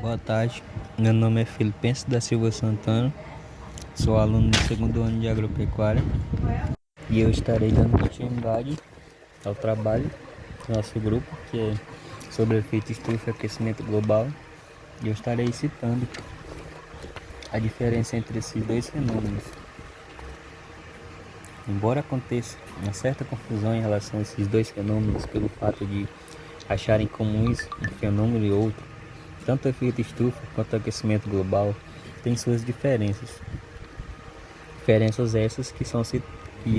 Boa tarde, meu nome é Filipense da Silva Santana, sou aluno do segundo ano de agropecuária e eu estarei dando continuidade ao trabalho do nosso grupo, que é sobre efeito estufa e aquecimento global, e eu estarei citando a diferença entre esses dois fenômenos. Embora aconteça uma certa confusão em relação a esses dois fenômenos pelo fato de acharem comuns um fenômeno e outro, tanto o efeito estufa quanto o aquecimento global têm suas diferenças. Diferenças essas que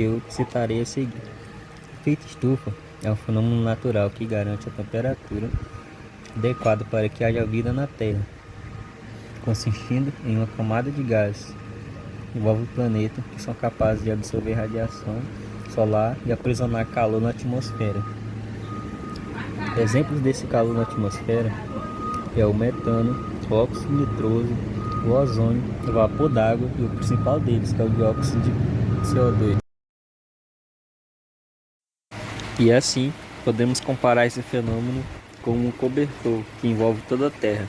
eu citarei a seguir. O efeito estufa é um fenômeno natural que garante a temperatura adequada para que haja vida na Terra, consistindo em uma camada de gases que envolve o planeta que são capazes de absorver radiação solar e aprisionar calor na atmosfera. Exemplos desse calor na atmosfera é o metano, o óxido nitroso, o ozônio, o vapor d'água e o principal deles, que é o dióxido de CO2. E assim, podemos comparar esse fenômeno com um cobertor que envolve toda a Terra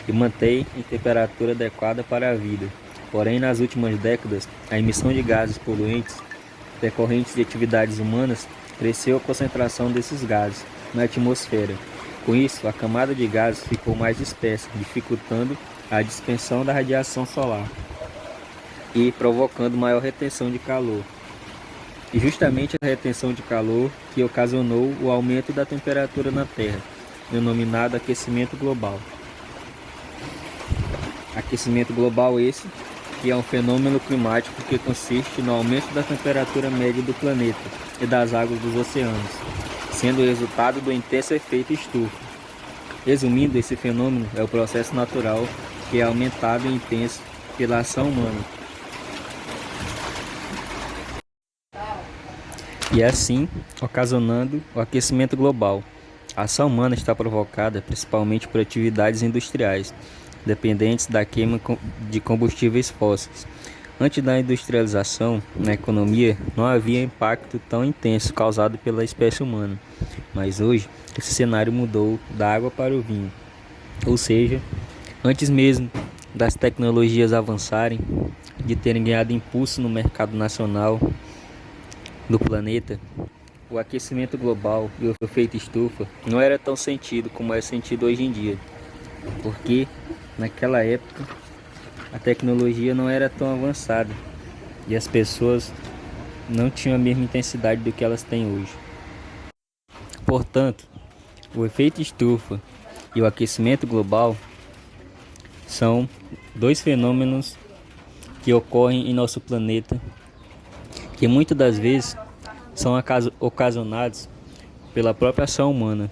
e mantém em temperatura adequada para a vida. Porém, nas últimas décadas, a emissão de gases poluentes decorrentes de atividades humanas cresceu a concentração desses gases na atmosfera. Com isso, a camada de gases ficou mais espessa, dificultando a dispersão da radiação solar e provocando maior retenção de calor. E justamente a retenção de calor que ocasionou o aumento da temperatura na Terra, denominado aquecimento global. Aquecimento global esse que é um fenômeno climático que consiste no aumento da temperatura média do planeta e das águas dos oceanos, sendo o resultado do intenso efeito estufa. Resumindo, esse fenômeno é o processo natural que é aumentado e intenso pela ação humana. E assim, ocasionando o aquecimento global. A ação humana está provocada principalmente por atividades industriais, dependentes da queima de combustíveis fósseis. Antes da industrialização, na economia, não havia impacto tão intenso causado pela espécie humana, mas hoje esse cenário mudou da água para o vinho. Ou seja, antes mesmo das tecnologias avançarem, de terem ganhado impulso no mercado nacional do planeta, o aquecimento global e o efeito estufa não era tão sentido como é sentido hoje em dia, porque naquela época a tecnologia não era tão avançada e as pessoas não tinham a mesma intensidade do que elas têm hoje. Portanto, o efeito estufa e o aquecimento global são dois fenômenos que ocorrem em nosso planeta que muitas das vezes são ocasionados pela própria ação humana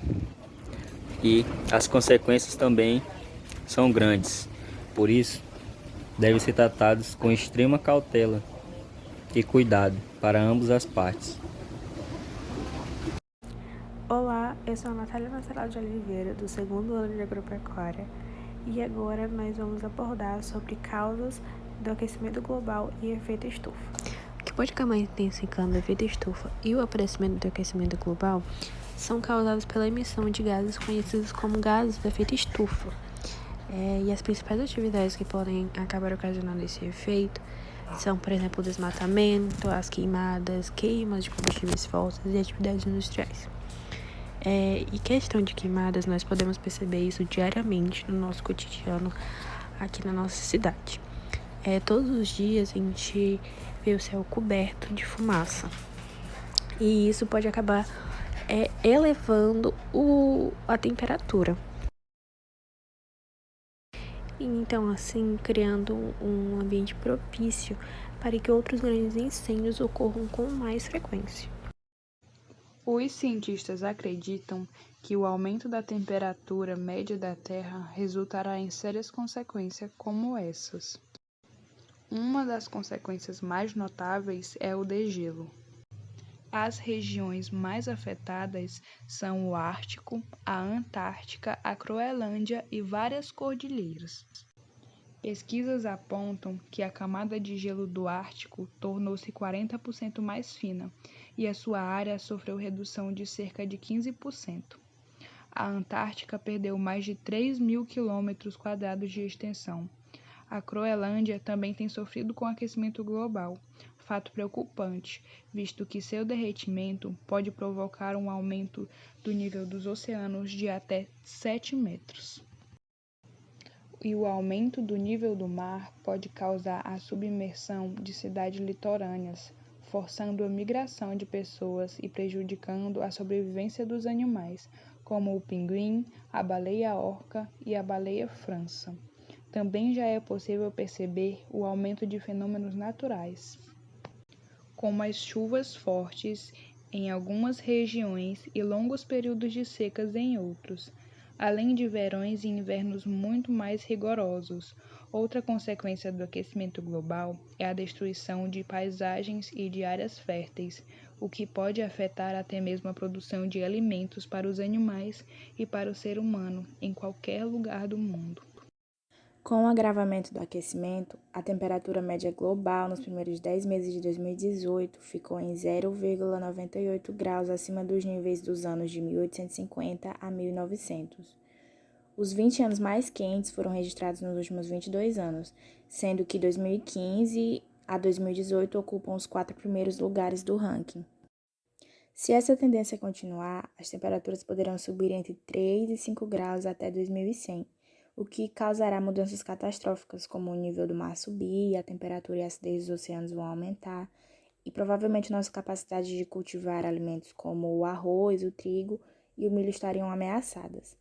e as consequências também são grandes. Por isso, devem ser tratados com extrema cautela e cuidado para ambas as partes. Olá, eu sou a Natália Marcelo de Oliveira, do segundo ano de agropecuária, e agora nós vamos abordar sobre causas do aquecimento global e efeito estufa. O que pode acabar intensificando o efeito estufa e o aparecimento do aquecimento global são causados pela emissão de gases conhecidos como gases do efeito estufa. E as principais atividades que podem acabar ocasionando esse efeito são, por exemplo, o desmatamento, as queimas de combustíveis fósseis e atividades industriais. E questão de queimadas, nós podemos perceber isso diariamente no nosso cotidiano aqui na nossa cidade. Todos os dias a gente vê o céu coberto de fumaça. E isso pode acabar elevando a temperatura. Então, assim, criando um ambiente propício para que outros grandes incêndios ocorram com mais frequência. Os cientistas acreditam que o aumento da temperatura média da Terra resultará em sérias consequências como essas. Uma das consequências mais notáveis é o degelo. As regiões mais afetadas são o Ártico, a Antártica, a Groenlândia e várias cordilheiras. Pesquisas apontam que a camada de gelo do Ártico tornou-se 40% mais fina e a sua área sofreu redução de cerca de 15%. A Antártica perdeu mais de 3.000 quilômetros quadrados de extensão. A Groenlândia também tem sofrido com o aquecimento global, fato preocupante, visto que seu derretimento pode provocar um aumento do nível dos oceanos de até 7 metros. E o aumento do nível do mar pode causar a submersão de cidades litorâneas, forçando a migração de pessoas e prejudicando a sobrevivência dos animais, como o pinguim, a baleia-orca e a baleia-frança. Também já é possível perceber o aumento de fenômenos naturais, como as chuvas fortes em algumas regiões e longos períodos de secas em outros, além de verões e invernos muito mais rigorosos. Outra consequência do aquecimento global é a destruição de paisagens e de áreas férteis, o que pode afetar até mesmo a produção de alimentos para os animais e para o ser humano em qualquer lugar do mundo. Com o agravamento do aquecimento, a temperatura média global nos primeiros 10 meses de 2018 ficou em 0,98 graus acima dos níveis dos anos de 1850 a 1900. Os 20 anos mais quentes foram registrados nos últimos 22 anos, sendo que 2015 a 2018 ocupam os 4 primeiros lugares do ranking. Se essa tendência continuar, as temperaturas poderão subir entre 3 e 5 graus até 2100. O que causará mudanças catastróficas, como o nível do mar subir, a temperatura e a acidez dos oceanos vão aumentar, e provavelmente nossa capacidade de cultivar alimentos como o arroz, o trigo e o milho estariam ameaçadas.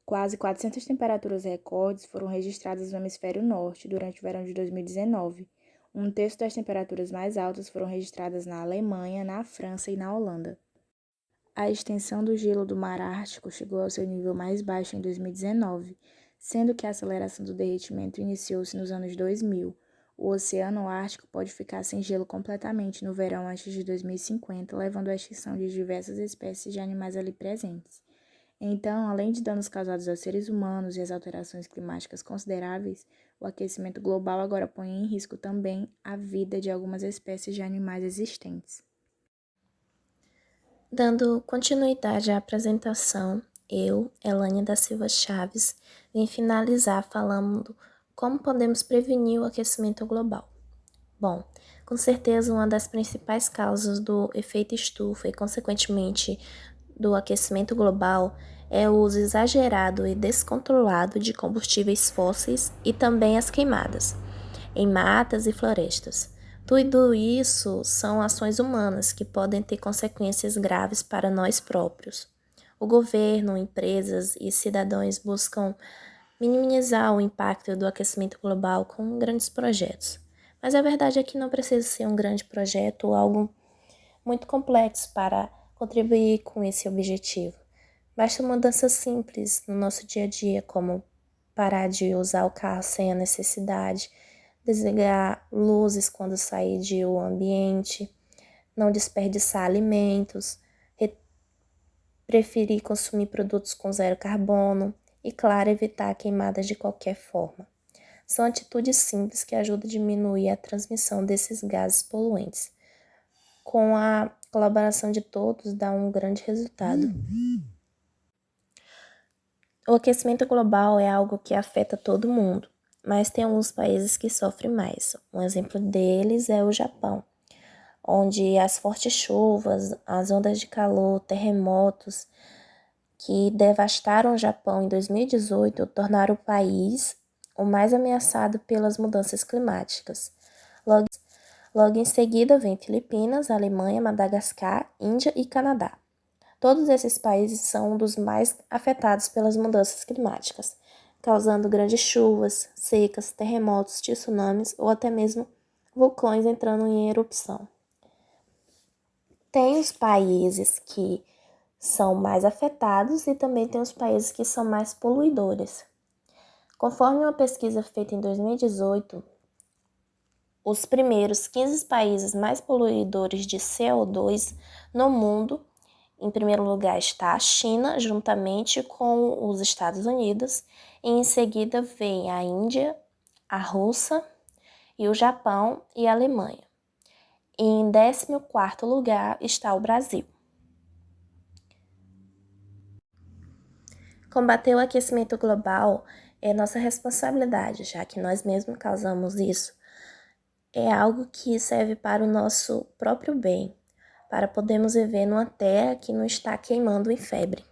Quase 400 temperaturas recordes foram registradas no hemisfério norte durante o verão de 2019. Um terço das temperaturas mais altas foram registradas na Alemanha, na França e na Holanda. A extensão do gelo do Mar Ártico chegou ao seu nível mais baixo em 2019, sendo que a aceleração do derretimento iniciou-se nos anos 2000. O Oceano Ártico pode ficar sem gelo completamente no verão antes de 2050, levando à extinção de diversas espécies de animais ali presentes. Então, além de danos causados aos seres humanos e as alterações climáticas consideráveis, o aquecimento global agora põe em risco também a vida de algumas espécies de animais existentes. Dando continuidade à apresentação, eu, Elânia da Silva Chaves, vim finalizar falando como podemos prevenir o aquecimento global. Bom, com certeza uma das principais causas do efeito estufa e, consequentemente, do aquecimento global é o uso exagerado e descontrolado de combustíveis fósseis e também as queimadas em matas e florestas. Tudo isso são ações humanas que podem ter consequências graves para nós próprios. O governo, empresas e cidadãos buscam minimizar o impacto do aquecimento global com grandes projetos. Mas a verdade é que não precisa ser um grande projeto ou algo muito complexo para contribuir com esse objetivo. Basta uma mudança simples no nosso dia a dia, como parar de usar o carro sem a necessidade, desligar luzes quando sair de o ambiente, não desperdiçar alimentos, preferir consumir produtos com zero carbono e, claro, evitar queimadas de qualquer forma. São atitudes simples que ajudam a diminuir a transmissão desses gases poluentes. Com a colaboração de todos, dá um grande resultado. O aquecimento global é algo que afeta todo mundo, mas tem alguns países que sofrem mais. Um exemplo deles é o Japão, onde as fortes chuvas, as ondas de calor, terremotos que devastaram o Japão em 2018 tornaram o país o mais ameaçado pelas mudanças climáticas. Logo em seguida vem Filipinas, Alemanha, Madagascar, Índia e Canadá. Todos esses países são um dos mais afetados pelas mudanças climáticas, causando grandes chuvas, secas, terremotos, tsunamis ou até mesmo vulcões entrando em erupção. Tem os países que são mais afetados e também tem os países que são mais poluidores. Conforme uma pesquisa feita em 2018, os primeiros 15 países mais poluidores de CO2 no mundo, em primeiro lugar está a China, juntamente com os Estados Unidos, e em seguida vem a Índia, a Rússia e o Japão e a Alemanha. E em 14º lugar está o Brasil. Combater o aquecimento global é nossa responsabilidade, já que nós mesmos causamos isso. É algo que serve para o nosso próprio bem, para podermos viver numa terra que não está queimando em febre.